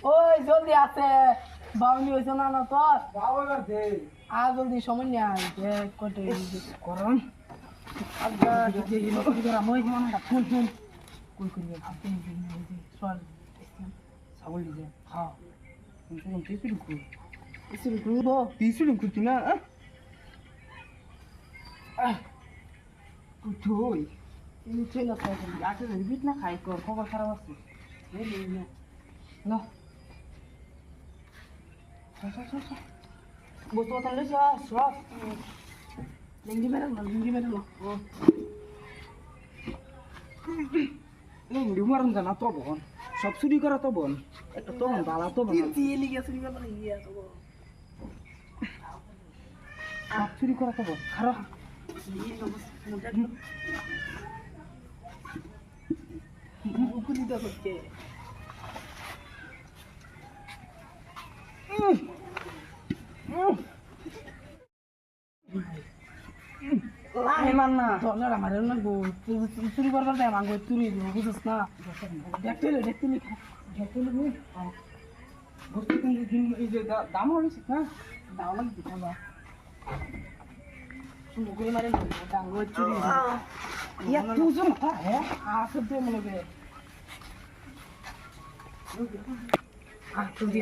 ওই জলদি আছে বাউনি হইছে না না তোর বাবার দে আ জলদি সময় নাই যে কোটে গরম আচ্ছা যে হিলো করে মই না ফোন ফোন কই করি আপনি যে সর ছাগল দিছে হ্যাঁ কিন্তু পিছুড়ি কই ইসুল গুলো পিছুড়ি কুতি না কুঠোই এই ছেলে তো আজকে রিপিট না খাই কর খবর খারাপ আছে এই না না বস্তু কথা লইছ সব লিঙ্গি মেরে না এই ডিমারন জানা তো বন সব চুরি করা তো বন একটা তো বালা তো বন তিলি গেছে নি মানে ইয়া তো সব চুরি করা তো বন খারাপ মুকুলি তো হচ্ছে লাই মান না ডলার আমার না গো চুরি করবার টাইম আঙ্গো চুরি দিব বুঝছ না দেখতে বস্তু কিন্তু এই যে দাম হইছে না দাও না দিতে না মুকুলি মারে না আঙ্গো চুরি ইয়া তুই না হ্যাঁ আসে তো মনে করে চুরি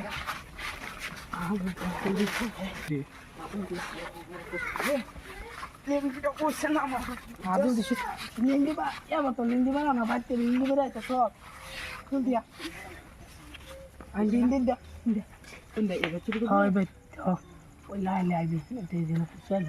আঙ্গো চুরি লিঙ্গিটা করছে না আমার আদু দিছি লিঙ্গি বা এবার তো লিঙ্গি বা না বাইতে লিঙ্গি বেরা তো সব কোন দিয়া দিন দা কিন্তু এবার চুরি করে হয় বে ওই লাই লাই বে তে দিন চল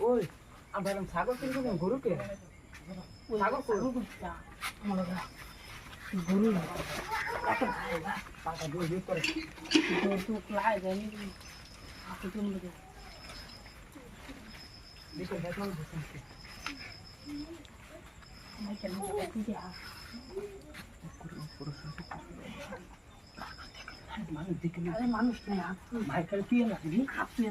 ওই আমরা ছাগল কিনবো গরুকে ছাগল করুটা মনে কর গুরু টাকা দিয়ে দিয়ে করে তো লাই জানি আপনি তো মনে কর দেখে দেখলাম বসেন নাই কেন কি দিয়া মানুষ দেখে না আরে মানুষ নাই আপনি ভাইকাল পিয়ে লাগবি আপনি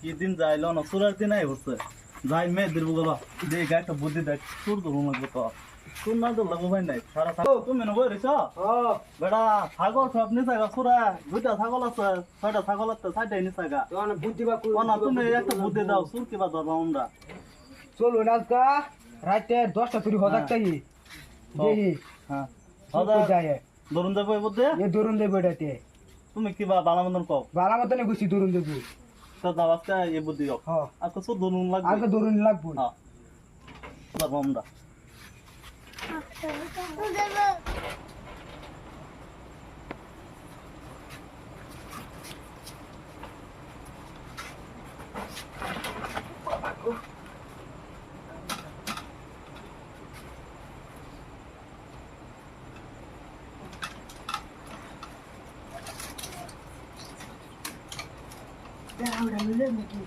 কি দিন যাইলো না চোরার দিনাই হচ্ছে যাই মেয়েদের বলো দেখ একটা বুদ্ধি দেখ চোর ধরুন লাগবে তো চোর না ধর লাগবো ভাই নাই সারা তুমি নেবো রেছ বেটা ছাগল সব নিচাগা চোরা 2টা ছাগল আছে 6টা ছাগল আছে 6টাই নিচাগা বুদ্ধি বা না তুমি একটা বুদ্ধি দাও চোর কিবা ধরবা আমরা চলো নাজকা রাতে 10টা তুই হজাকটাই দেহি হ্যাঁ যায় ধরুন যাবো এই বুদ্ধি এ দরুন দেব এটাতে তুমি কিবা বালামন্দন কও বালা মতনে গুছি দরুন দেব তো দাও আজকে এই বুদ্ধি হোক হ্যাঁ আজকে চোর ধরুন লাগবে আগে দরুন লাগবো হ্যাঁ ধরবো আমরা ahora me lo metí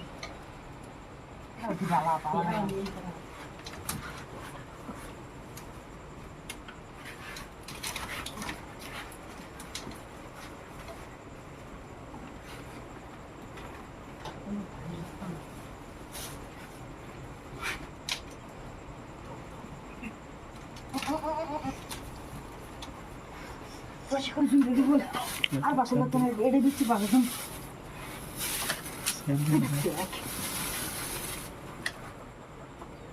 Pues con su ridículo. Alba se lo tiene de bici para que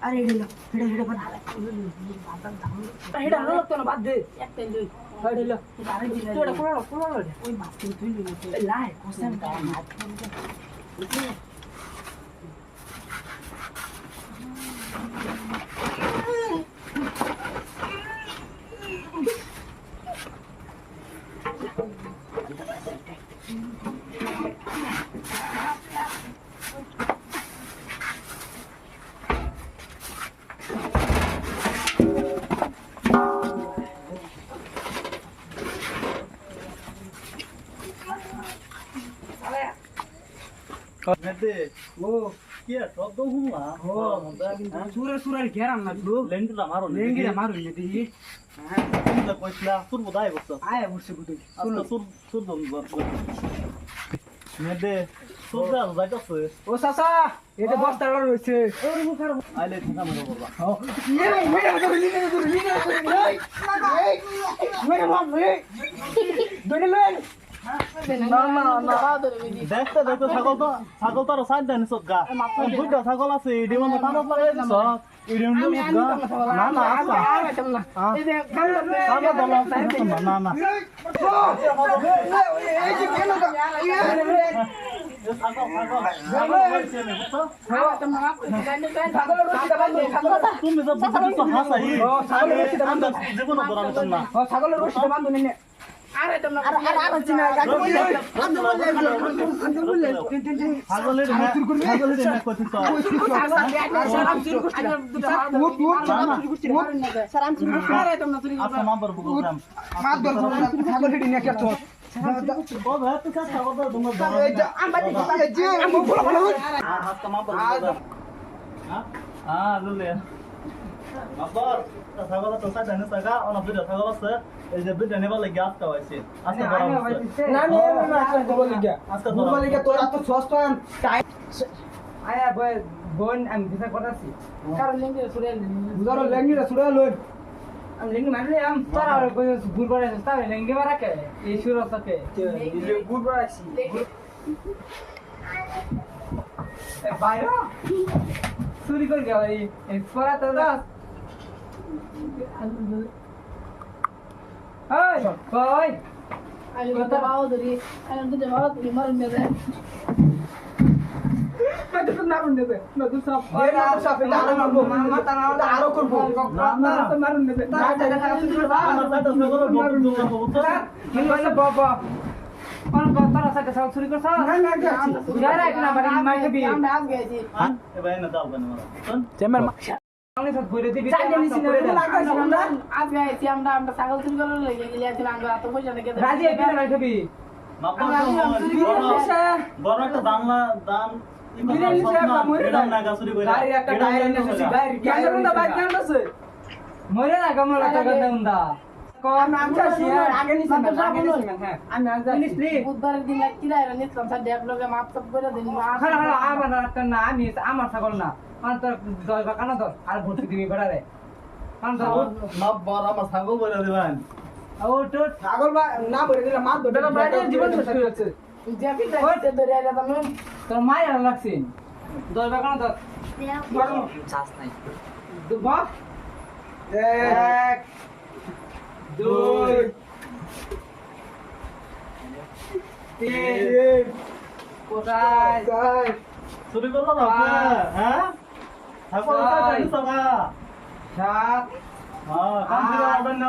अरे हेडलो हेडो हेडो पण आला हेडो आलो लागतो ना बाद दे एक पेन दे हेडलो अरे दिले तोडा कोणा ओय मास्ती तुई लाय कोसन काय मात মেদে ও কি আর শব্দ শুনলাম ও সুরের ঘেরাম না তো লেঙ্গিটা মারো লেঙ্গিরা মারুন না দেখি তুমি কইছিলা তোর বোধাই বসছ আয় বসে বুঝি আজকে তোর দম মেদে তোর যা যাইতাছে ও চাচা এই যে বস্তা রয়েছে আইলে থাকা মনে করবা দেখতে দেখতে ছাগল তো সাইড দেন সজ্ঞা দুইটা ছাগল আছে এডি মানে টানা লাগাই দিছ এডি না না আসা না না তুমি তো বুঝছো হাসাই জীবন ধরানো না ছাগলের রশিটা বান্ধু নেনে ছাগলের না কইছিস আচ্ছা নাম্বার বুঝলাম ছাগল হিডি নিয়ে কেটো ও ভাই তুই কাজ করব তোমরা হাত নাম্বার বুঝলাম হ্যাঁ লুলে নাম্বার ছাগল তো সাইড দেন সাগা অন ভিডিও ছাগল আছে এই যে ভিডিও নেবা লাগি আজকে হইছে আজকে বড় হইছে না না আজকে বল লিগা আজকে বল লিগা তোর এত সস্ত টাইম আয়া বোন আমি bisa করতেছি কারণ লেঙ্গি সুরে বুঝারো লেঙ্গিরা ছুড়ে লই আমি লেঙ্গি মারলে আম তোরা গুড় করে তাই লেঙ্গি মারা কে এই সুর আছে গুড় বাড়াছি এ বাইরে চুরি করে গেল এই পড়া তো না এই কই আই কথা বাও ধরি আই তো বাও ধরি মারুন দে কত তো মারুন দেবে না তো সব ওই না সব দাঁড়া মারবো মাথা না আরো করব না না মারুন দেবে না টাকা চুরি করে আমার সাথে ছাগল মারুন দেব তো কি বলে বাবা কোন তোরা সাথে সব চুরি করছ না না যারা একটা বাড়ি মাই দিবি আমরা আজ গেছি এ ভাই না দাও বানা শুন চেম্বার আমি সব ঘুরে দিবি চাইলে নিছি না লাগাইছি আমরা আজ গেছি আমরা ছাগল চুরি করে লেগে গেলি আজ আমরা এত পয়সা নাকি রাজি এখানে রাই দিবি বড় একটা দাম মরে না কমল টাকা দেউন্দা কোন আমটা শেয়ার আগে নিছি আমি আনছি বুধবারের দিন কিরা এর নিত কনসার্ট ডেভলপে মাপ সব করে দিন খালা খালা আমার রাত না আমি আমার ছাগল না আমার তো দই বা কানা তো আর ভর্তি দিবি বেড়ারে কান তো নব্বর আমার ছাগল বলে দিবেন ও তো ছাগল বা না বলে দিলে মা তো বেটা বাইরে জীবন শেষ হয়ে যাচ্ছে জ্যাপি তাইতে ধরে আইলা তুমি তোর মায়ের লাগছে দই বা কানা তো চাষ নাই দুবা এক দুই তিন কোথায় চুরি করলো না হ্যাঁ ছাগল সাথে সগা সাত হ্যাঁ কাম করে আবেন না